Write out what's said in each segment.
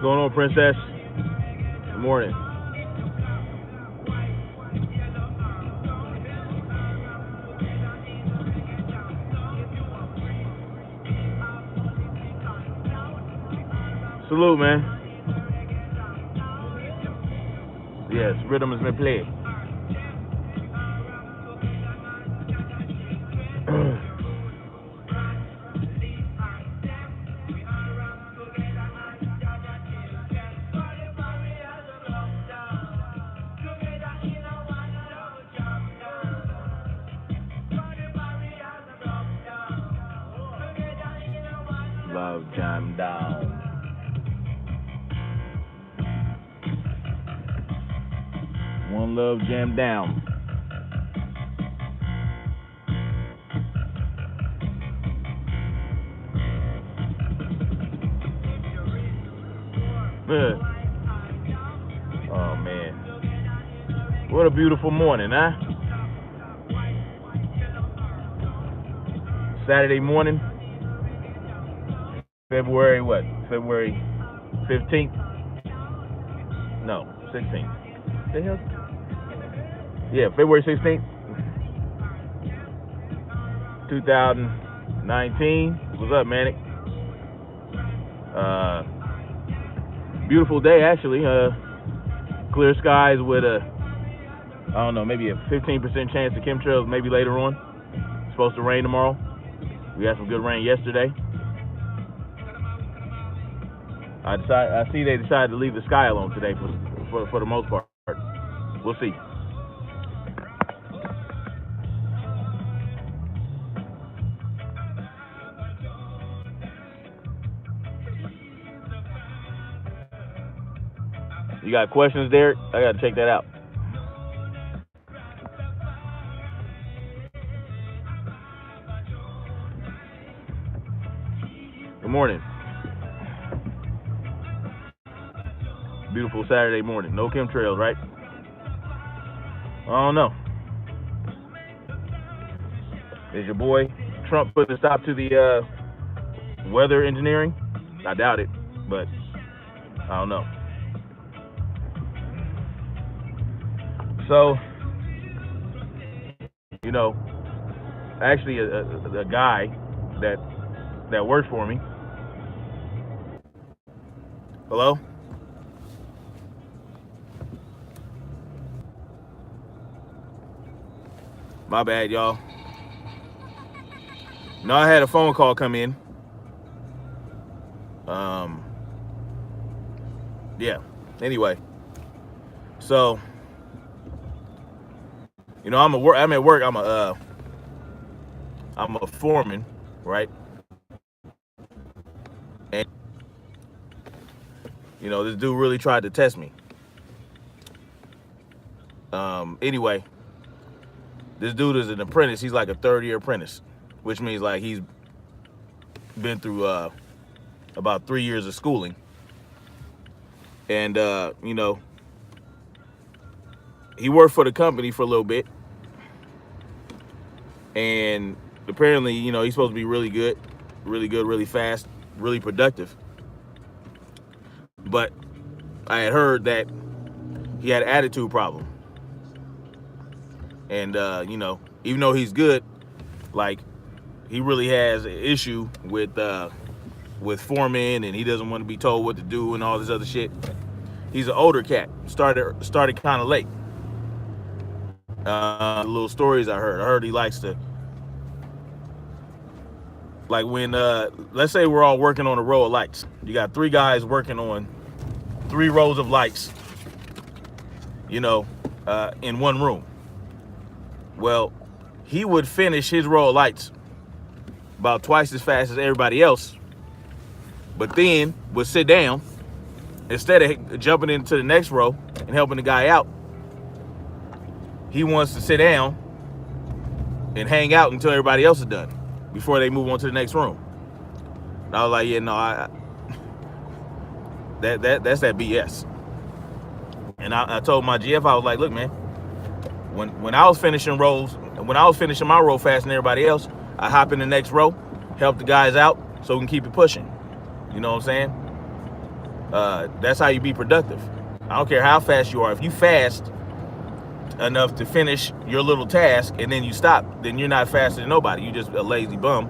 What's going on, Princess? Good morning. Salute, man. Yes, rhythm has been played. Love jam down. One love jam down. Oh man, what a beautiful morning, huh? Saturday morning, February what? February 15th? No, 16th. The hell? Yeah, February 16th, 2019. What's up, Manic? Beautiful day, actually. Clear skies with I don't know, maybe a 15% chance of chemtrails maybe later on. It's supposed to rain tomorrow. We had some good rain yesterday. I see they decided to leave the sky alone today for the most part. We'll see. You got questions, Derek? I got to check that out. Good morning. Beautiful Saturday morning. No chemtrails, right? I don't know. Is your boy Trump putting a stop to the weather engineering? I doubt it, but I don't know. So, you know, actually a guy that works for me. Hello? My bad, y'all. No, I had a phone call come in. Yeah. Anyway, so you know, I'm at work. I'm a foreman, right? And you know, this dude really tried to test me. Anyway, this dude is an apprentice. He's like a third-year apprentice, which means like he's been through about 3 years of schooling. And you know, he worked for the company for a little bit, and apparently, you know, he's supposed to be really good, really fast, really productive. But I had heard that he had an attitude problem. And, you know, even though he's good, like, he really has an issue with foremen, and he doesn't want to be told what to do and all this other shit. He's an older cat. Started kind of late. Little stories I heard he likes to, like when, let's say we're all working on a row of lights. You got 3 guys working on 3 rows of lights, you know, in one room. Well, he would finish his row of lights about twice as fast as everybody else, but then would sit down instead of jumping into the next row and helping the guy out. He wants to sit down and hang out until everybody else is done before they move on to the next room. And I was like, yeah, no, that's that BS. And I told my GF, I was like, look, man, when I was finishing rows, when I was finishing my row faster than everybody else, I hop in the next row, help the guys out so we can keep it pushing. You know what I'm saying? That's how you be productive. I don't care how fast you are. If you fast enough to finish your little task and then you stop, then you're not faster than nobody. You're just a lazy bum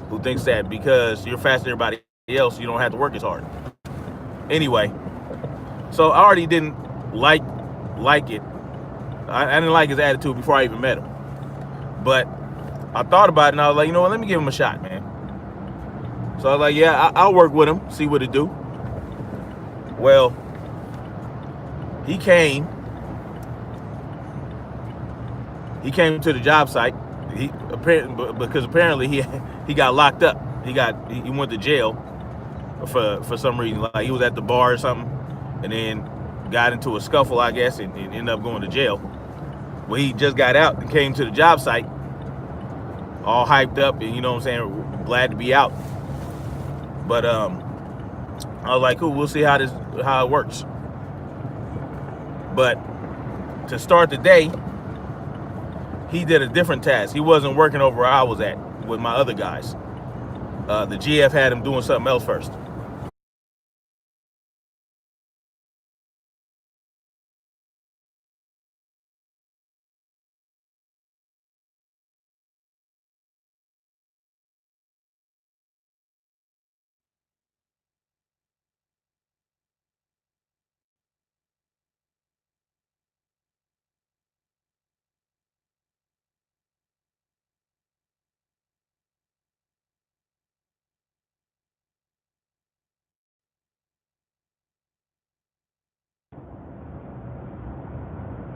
who thinks that because you're faster than everybody else, you don't have to work as hard. Anyway, so I already didn't like it. I didn't like his attitude before I even met him. But I thought about it and I was like, you know what, let me give him a shot, man. So I was like, yeah, I'll work with him, see what it do. Well, he came to the job site. Because apparently he got locked up. He went to jail for some reason. Like he was at the bar or something, and then got into a scuffle, I guess, and ended up going to jail. Well, he just got out and came to the job site, all hyped up, and you know what I'm saying, glad to be out. But I was like, cool, we'll see how it works. But to start the day, he did a different task. He wasn't working over where I was at with my other guys. The GF had him doing something else first.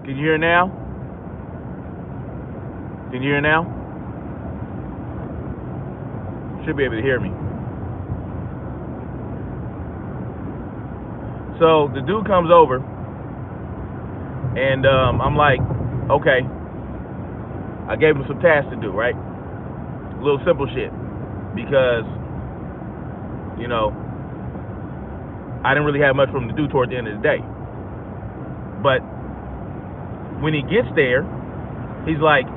Can you hear now? Can you hear now? Should be able to hear me. So the dude comes over, and I'm like, okay. I gave him some tasks to do, right? A little simple shit, because you know I didn't really have much for him to do toward the end of the day. But when he gets there, he's like,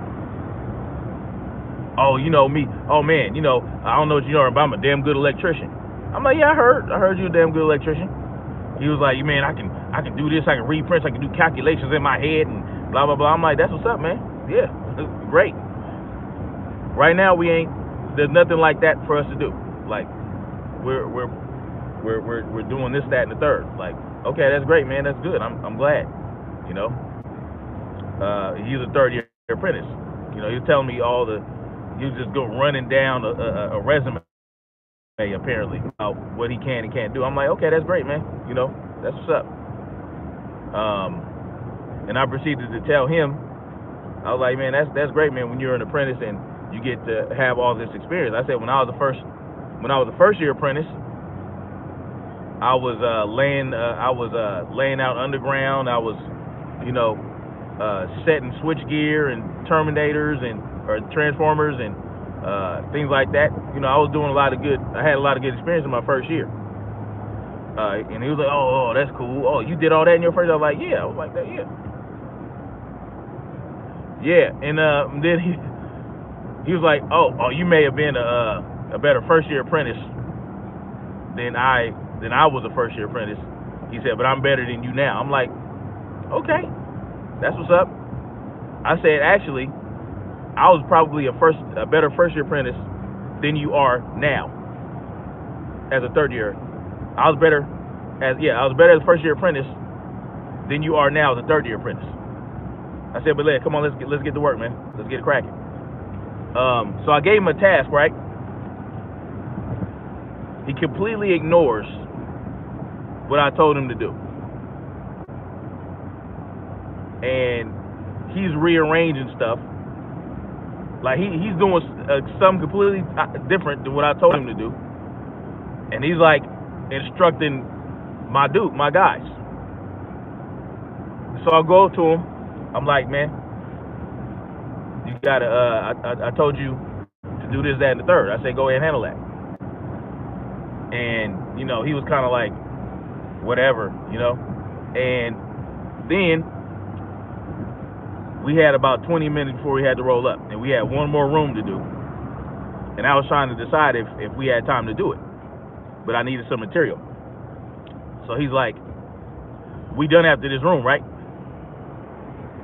oh, you know me, oh man, you know, I don't know what you know, but I'm a damn good electrician. I'm like, yeah, I heard you a damn good electrician. He was like, man, I can do this, I can read prints, I can do calculations in my head and blah blah blah. I'm like, that's what's up, man. Yeah, great. Right now there's nothing like that for us to do. Like we're doing this, that, and the third. Like, okay, that's great, man, that's good. I'm glad. You know, he's a third-year apprentice. You know, he was telling me he was just go running down a resume, apparently, about what he can and can't do. I'm like, okay, that's great, man. You know, that's what's up. And I proceeded to tell him, I was like, man, that's great, man. When you're an apprentice and you get to have all this experience. I said, when I was a first-year apprentice, I was laying out underground. I was, you know, setting switch gear and terminators or transformers and things like that. You know, I had a lot of good experience in my first year. And he was like, oh, that's cool. Oh, you did all that in your first year? I was like, yeah. I was like, that, yeah. Yeah, and then he was like, oh, you may have been a better first-year apprentice than I was a first-year apprentice. He said, but I'm better than you now. I'm like, okay, that's what's up. I said, actually, I was probably a better first-year apprentice than you are now as a third-year. I was better as a first-year apprentice than you are now as a third-year apprentice. I said, but come on, let's get to work, man. Let's get it cracking. So I gave him a task, right? He completely ignores what I told him to do. And he's rearranging stuff. Like he's doing something completely different than what I told him to do. And he's like instructing my guys. So I'll go to him. I'm like, man, you gotta, I told you to do this, that, and the third. I said, go ahead and handle that. And, you know, he was kind of like, whatever, you know. And then we had about 20 minutes before we had to roll up. And we had one more room to do. And I was trying to decide if we had time to do it. But I needed some material. So he's like, we done after this room, right?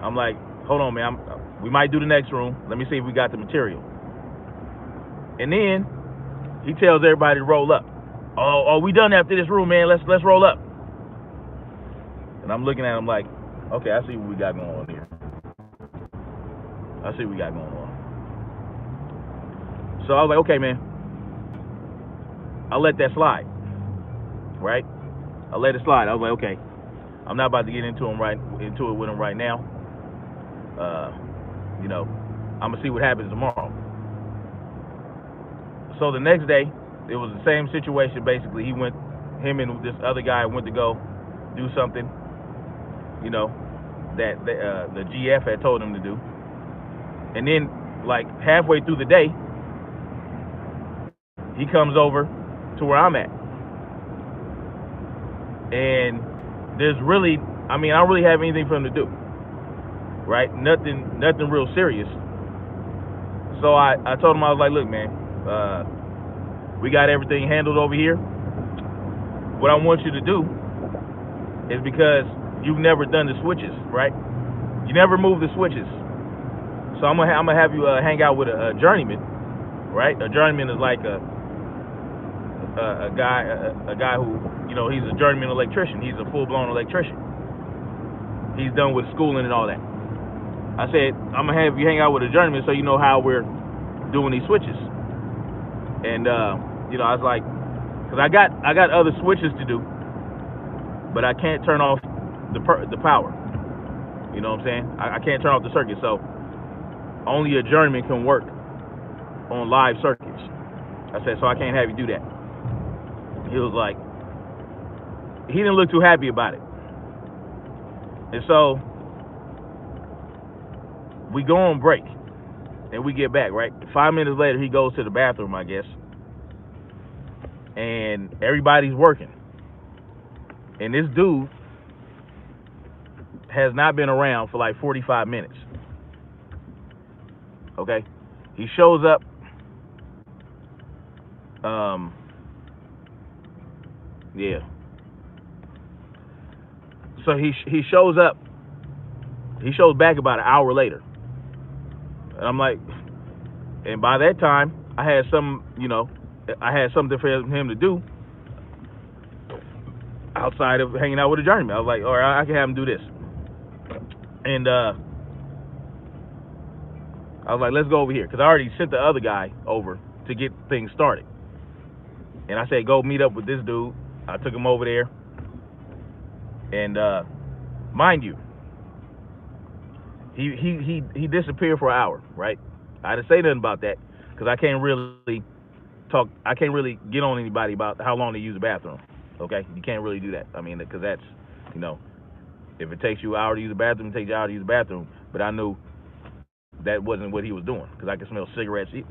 I'm like, hold on, man. We might do the next room. Let me see if we got the material. And then he tells everybody to roll up. Oh, we done after this room, man. Let's roll up. And I'm looking at him like, okay, I see what we got going on here. I see what we got going on. So I was like, okay, man. I'll let that slide. Right? I'll let it slide. I was like, okay. I'm not about to get into it with him right now. You know, I'm gonna see what happens tomorrow. So the next day, it was the same situation. Basically, him and this other guy went to go do something, you know, that the GF had told him to do. And then, like halfway through the day, he comes over to where I'm at, and there's really, I don't really have anything for him to do, right? Nothing real serious. So I told him, I was like, look, man, we got everything handled over here. What I want you to do is, because you've never done the switches, right? You never moved the switches. So I'm gonna have you hang out with a journeyman, right? A journeyman is like a guy who, you know, he's a journeyman electrician. He's a full-blown electrician. He's done with schooling and all that. I said, I'm gonna have you hang out with a journeyman so you know how we're doing these switches. And you know, I was like, because I got other switches to do, but I can't turn off the power. You know what I'm saying? I can't turn off the circuit, so only a journeyman can work on live circuits. I said, so I can't have you do that. He was like, he didn't look too happy about it. And so we go on break and we get back, right? 5 minutes later, he goes to the bathroom, I guess, and everybody's working. And this dude has not been around for like 45 minutes. Okay? He shows up. Yeah. So he shows up. He shows back about an hour later. And I'm like, and by that time, I had something for him to do outside of hanging out with a journeyman. I was like, all right, I can have him do this. And I was like, let's go over here, because I already sent the other guy over to get things started. And I said, go meet up with this dude. I took him over there. And mind you, he disappeared for an hour, right? I didn't say nothing about that, because I can't really get on anybody about how long they use the bathroom. Okay? You can't really do that. I mean, because that's, you know, if it takes you an hour to use the bathroom, it takes you an hour to use the bathroom. But I knew that wasn't what he was doing, because I could smell cigarettes. He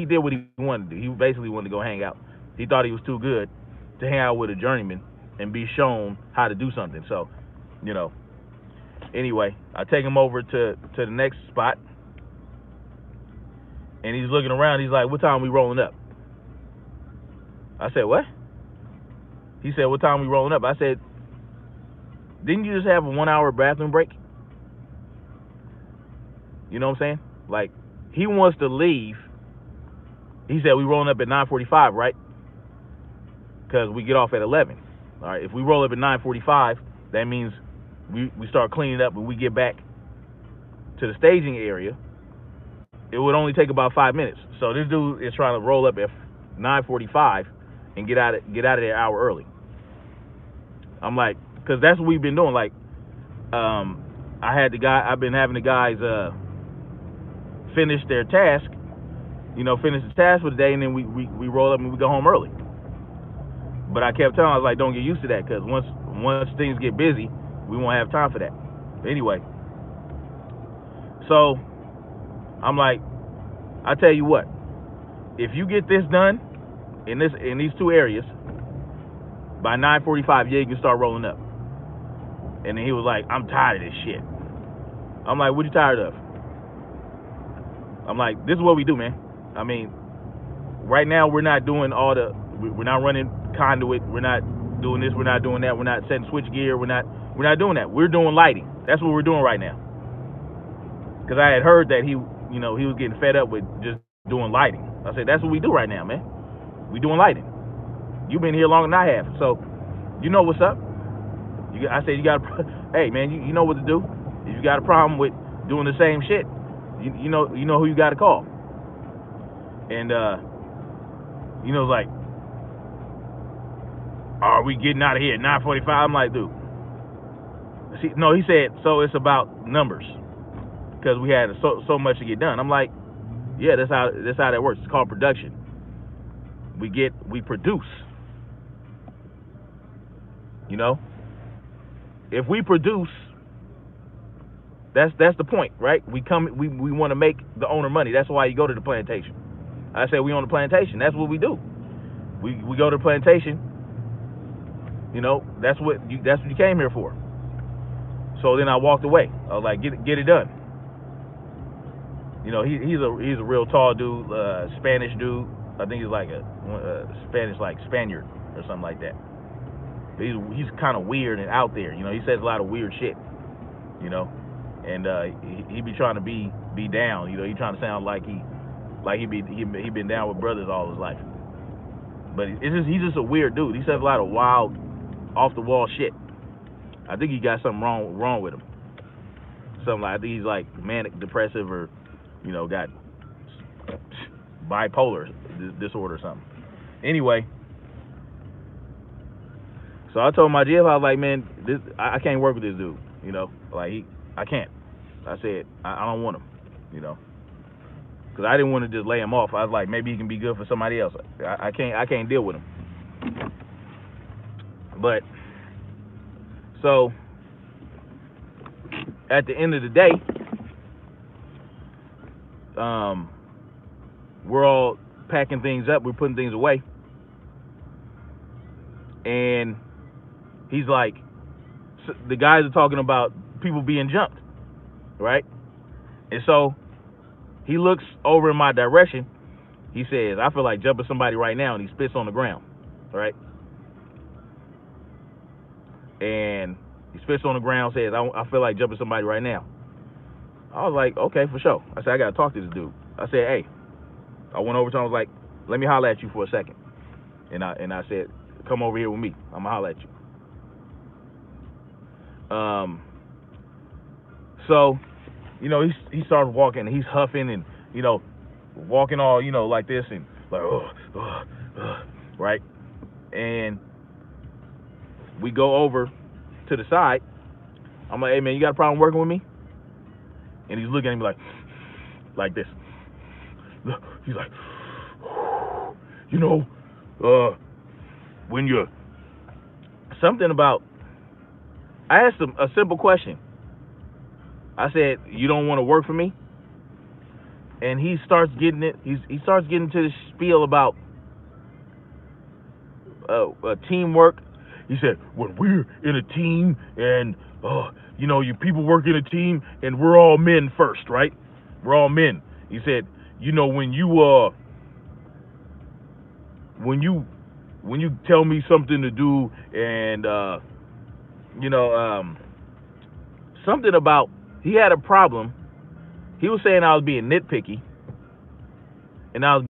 did what he wanted to do. He basically wanted to go hang out. He thought he was too good to hang out with a journeyman and be shown how to do something. So, you know, anyway, I take him over to the next spot, and he's looking around. He's like, what time are we rolling up? I said, what? He said, what time are we rolling up? I said, didn't you just have a 1 hour bathroom break? You know what I'm saying? Like, he wants to leave. He said, we rolling up at 9:45, right? Because we get off at 11. All right, if we roll up at 9:45, that means we start cleaning up and we get back to the staging area. It would only take about 5 minutes. So this dude is trying to roll up at 9:45 and get out of there an hour early. I'm like, because that's what we've been doing. Like, I've been having the guys finish their task, finish the task for the day, and then we roll up and we go home early. But I kept telling him, I was like, don't get used to that, because once things get busy, we won't have time for that. But anyway, so I'm like, I tell you what, if you get this done in these two areas by 9:45, yeah, you can start rolling up. And then he was like, I'm tired of this shit. I'm like, what you tired of? I'm like, this is what we do, man. I mean, right now we're not doing we're not running conduit. We're not doing this. We're not doing that. We're not setting switch gear. We're not doing that. We're doing lighting. That's what we're doing right now. Because I had heard that he was getting fed up with just doing lighting. I said, that's what we do right now, man. We doing lighting. You've been here longer than I have, so you know what's up. I said, you got, hey man, you know what to do. If you got a problem with doing the same shit, you know who you got to call. And like, are we getting out of here at 9:45? I'm like, dude. No, he said, so it's about numbers because we had so much to get done. I'm like, yeah, that's how that works. It's called production. We produce. If we produce, that's the point, right? We want to make the owner money. That's why you go to the plantation. I said we own the plantation. That's what we do. We go to the plantation. That's what you came here for. So then I walked away. I was like, get it done. He's a real tall dude, Spanish dude. I think he's like a Spanish, like Spaniard or something like that. But he's kind of weird and out there. He says a lot of weird shit. And he be trying to be down. He trying to sound like he been down with brothers all his life. But he's just a weird dude. He says a lot of wild, off the wall shit. I think he got something wrong with him. Something like, I think he's like manic depressive or got bipolar disorder or something. Anyway, so I told my GF, I was like, man, I can't work with this dude. Like I can't. I said I don't want him. Because I didn't want to just lay him off. I was like, maybe he can be good for somebody else. I can't deal with him. But so at the end of the day, we're all packing things up. We're putting things away. And he's like, the guys are talking about people being jumped, right? And so he looks over in my direction. He says, I feel like jumping somebody right now, and he spits on the ground, right? And he spits on the ground, says, I feel like jumping somebody right now. I was like, okay, for sure. I said, I got to talk to this dude. I said, hey, I went over to him, I was like, let me holler at you for a second. And I said, come over here with me. I'm going to holler at you. So, he started walking, and he's huffing and, walking all, like this and like, right? And we go over to the side. I'm like, hey, man, you got a problem working with me? And he's looking at me like this. He's like, when you're something about, I asked him a simple question. I said, you don't want to work for me? And he starts getting it. He starts getting to this spiel about teamwork. He said, when we're in a team and, you people work in a team and we're all men first, right? We're all men. He said, when you tell me something to do and, something about, he had a problem. He was saying I was being nitpicky and I was